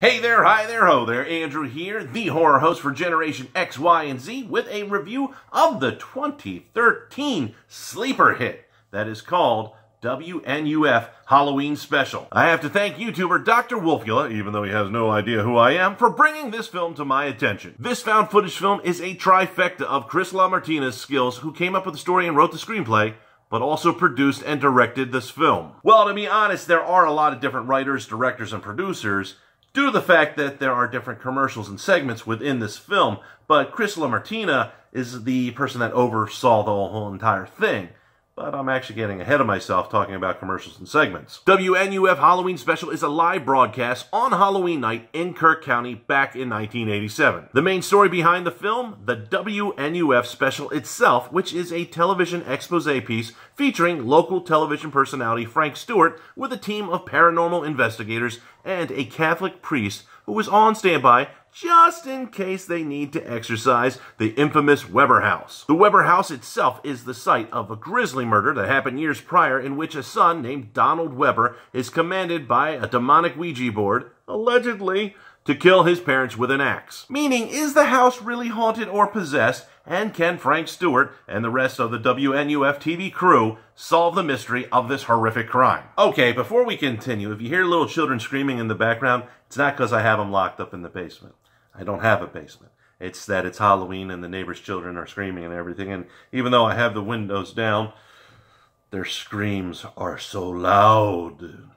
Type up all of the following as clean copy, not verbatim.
Hey there, hi there, ho there, Andrew here, the horror host for Generation X, Y, and Z with a review of the 2013 sleeper hit that is called WNUF Halloween Special. I have to thank YouTuber Dr. Wolfula, even though he has no idea who I am, for bringing this film to my attention. This found footage film is a trifecta of Chris LaMartina's skills, who came up with the story and wrote the screenplay, but also produced and directed this film. Well, to be honest, there are a lot of different writers, directors, and producers, due to the fact that there are different commercials and segments within this film, but Chris LaMartina is the person that oversaw the whole entire thing. But I'm actually getting ahead of myself talking about commercials and segments. WNUF Halloween Special is a live broadcast on Halloween night in Kirk County back in 1987. The main story behind the film, the WNUF Special itself, which is a television expose piece featuring local television personality Frank Stewart with a team of paranormal investigators and a Catholic priest who was on standby just in case they need to exorcise the infamous Weber house. The Weber house itself is the site of a grisly murder that happened years prior, in which a son named Donald Weber is commanded by a demonic Ouija board, allegedly, to kill his parents with an axe. Meaning, is the house really haunted or possessed, and can Frank Stewart and the rest of the WNUF TV crew solve the mystery of this horrific crime? Okay, before we continue, if you hear little children screaming in the background, it's not because I have them locked up in the basement. I don't have a basement. It's that it's Halloween and the neighbors' children are screaming and everything, and even though I have the windows down, their screams are so loud.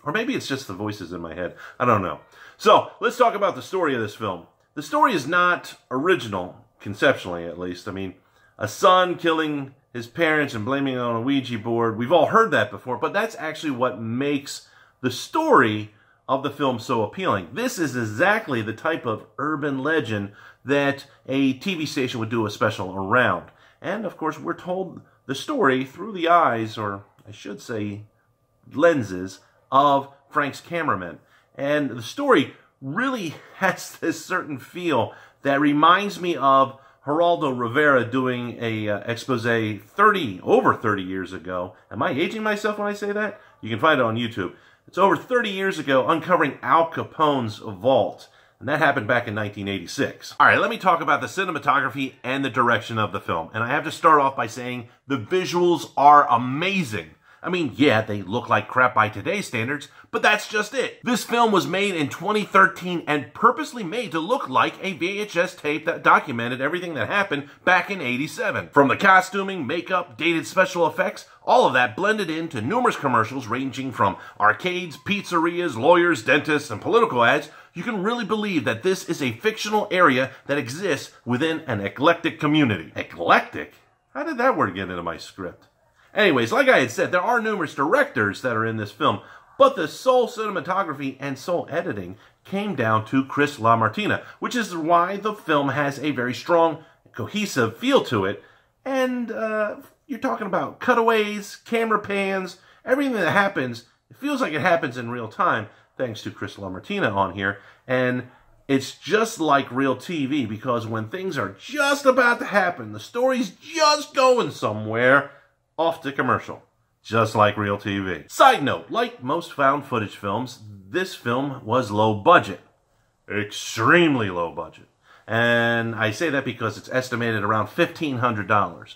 Or maybe it's just the voices in my head. I don't know. So, let's talk about the story of this film. The story is not original, conceptually at least. I mean, a son killing his parents and blaming it on a Ouija board. We've all heard that before, but that's actually what makes the story of the film so appealing. This is exactly the type of urban legend that a TV station would do a special around. And, of course, we're told the story through the eyes, or I should say lenses, of Frank's cameraman. And the story really has this certain feel that reminds me of Geraldo Rivera doing a expose over 30 years ago. Am I aging myself when I say that? You can find it on YouTube. It's over 30 years ago, uncovering Al Capone's vault. And that happened back in 1986. All right, let me talk about the cinematography and the direction of the film. And I have to start off by saying the visuals are amazing. I mean, yeah, they look like crap by today's standards, but that's just it. This film was made in 2013 and purposely made to look like a VHS tape that documented everything that happened back in '87. From the costuming, makeup, dated special effects, all of that blended into numerous commercials ranging from arcades, pizzerias, lawyers, dentists, and political ads. You can really believe that this is a fictional area that exists within an eclectic community. Eclectic? How did that word get into my script? Anyways, like I had said, there are numerous directors that are in this film, but the sole cinematography and sole editing came down to Chris LaMartina, which is why the film has a very strong, cohesive feel to it. And you're talking about cutaways, camera pans, everything that happens, it feels like it happens in real time, thanks to Chris LaMartina on here. And it's just like real TV, because when things are just about to happen, the story's just going somewhere, off to commercial, just like real TV. Side note, like most found footage films, this film was low budget. Extremely low budget. And I say that because it's estimated around $1,500.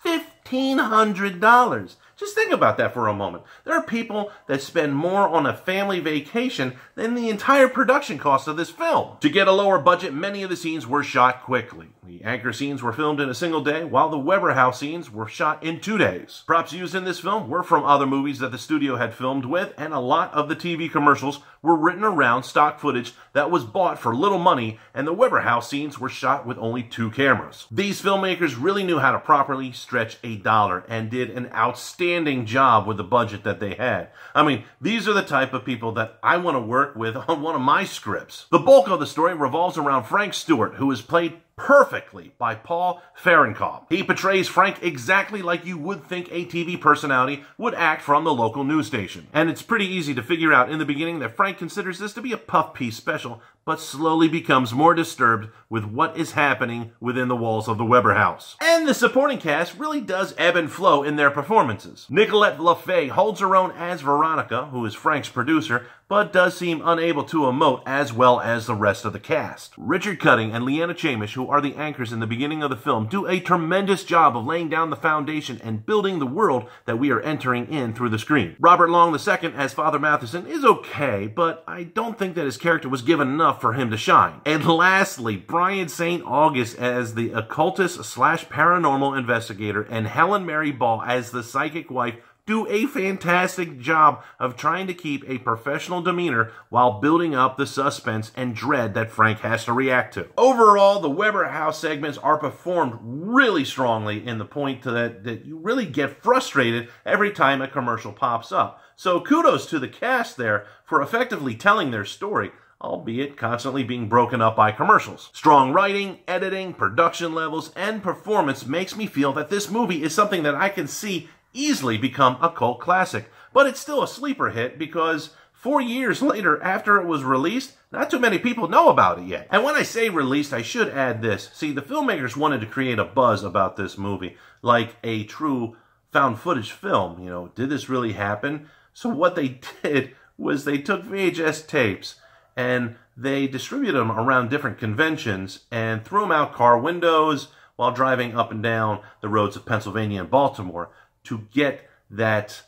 $1,500! Just think about that for a moment. There are people that spend more on a family vacation than the entire production cost of this film. To get a lower budget, many of the scenes were shot quickly. The anchor scenes were filmed in a single day, while the Weber house scenes were shot in 2 days. Props used in this film were from other movies that the studio had filmed with, and a lot of the TV commercials were written around stock footage that was bought for little money, and the Weber house scenes were shot with only 2 cameras. These filmmakers really knew how to properly stretch a dollar and did an outstanding job with the budget that they had. I mean, these are the type of people that I want to work with on one of my scripts. The bulk of the story revolves around Frank Stewart, who is played perfectly by Paul Fahrenkoff. He portrays Frank exactly like you would think a TV personality would act from the local news station. And it's pretty easy to figure out in the beginning that Frank considers this to be a puff piece special, but slowly becomes more disturbed with what is happening within the walls of the Weber house. And the supporting cast really does ebb and flow in their performances. Nicolette LaFay holds her own as Veronica, who is Frank's producer, but does seem unable to emote as well as the rest of the cast. Richard Cutting and Leanna Chamish, who are the anchors in the beginning of the film, do a tremendous job of laying down the foundation and building the world that we are entering in through the screen. Robert Long II as Father Matheson is okay, but I don't think that his character was given enough for him to shine. And lastly, Brian St. August as the occultist slash paranormal investigator and Helen Mary Ball as the psychic wife do a fantastic job of trying to keep a professional demeanor while building up the suspense and dread that Frank has to react to. Overall, the Weber house segments are performed really strongly in the point that you really get frustrated every time a commercial pops up. So kudos to the cast there for effectively telling their story, albeit constantly being broken up by commercials. Strong writing, editing, production levels, and performance makes me feel that this movie is something that I can see easily become a cult classic. But it's still a sleeper hit because 4 years later, after it was released, not too many people know about it yet. And when I say released, I should add this. See, the filmmakers wanted to create a buzz about this movie, like a true found footage film. You know, did this really happen? So what they did was they took VHS tapes and they distributed them around different conventions and threw them out car windows while driving up and down the roads of Pennsylvania and Baltimore to get that,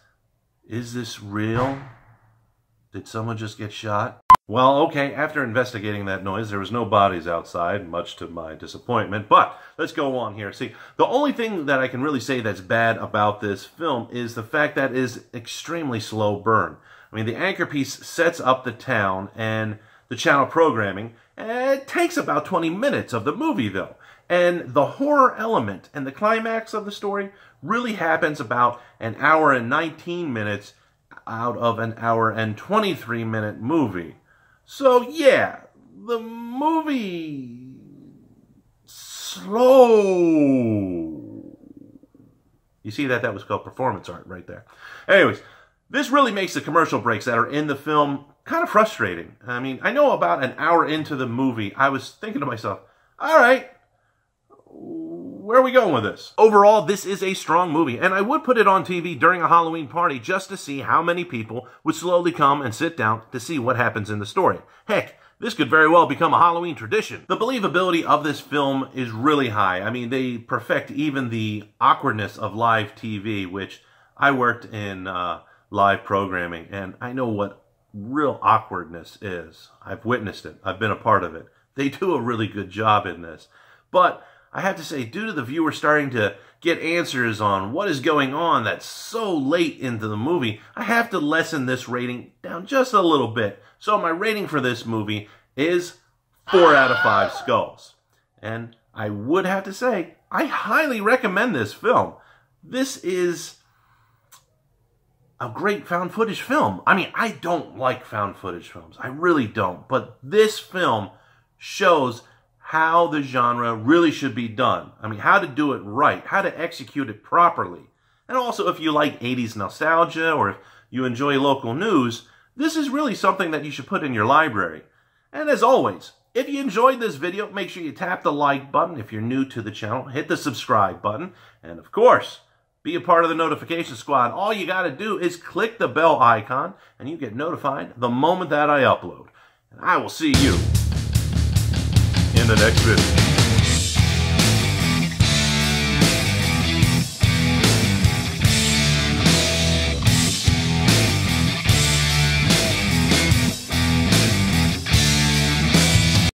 is this real? Did someone just get shot? Well, okay, after investigating that noise, there was no bodies outside, much to my disappointment, but let's go on here. See, the only thing that I can really say that's bad about this film is the fact that it is extremely slow burn. I mean, the anchor piece sets up the town and the channel programming, and it takes about 20 minutes of the movie, though. And the horror element and the climax of the story really happens about an hour and 19 minutes out of an hour and 23-minute movie. So yeah, the movie slow. You see that? That was called performance art right there. Anyways, this really makes the commercial breaks that are in the film kind of frustrating. I mean, I know about an hour into the movie, I was thinking to myself, all right, where are we going with this? Overall, this is a strong movie, and I would put it on TV during a Halloween party just to see how many people would slowly come and sit down to see what happens in the story. Heck, this could very well become a Halloween tradition. The believability of this film is really high. I mean, they perfect even the awkwardness of live TV, which I worked in live programming, and I know what real awkwardness is. I've witnessed it. I've been a part of it. They do a really good job in this. But I have to say, due to the viewer starting to get answers on what is going on that's so late into the movie, I have to lessen this rating down just a little bit. So my rating for this movie is 4 out of 5 skulls. And I would have to say, I highly recommend this film. This is a great found footage film. I mean, I don't like found footage films. I really don't. But this film shows how the genre really should be done. I mean, how to do it right, how to execute it properly. And also, if you like 80s nostalgia or if you enjoy local news, this is really something that you should put in your library. And as always, if you enjoyed this video, make sure you tap the like button. If you're new to the channel, hit the subscribe button. And of course, be a part of the notification squad. All you got to do is click the bell icon and you get notified the moment that I upload. And I will see you in the next video.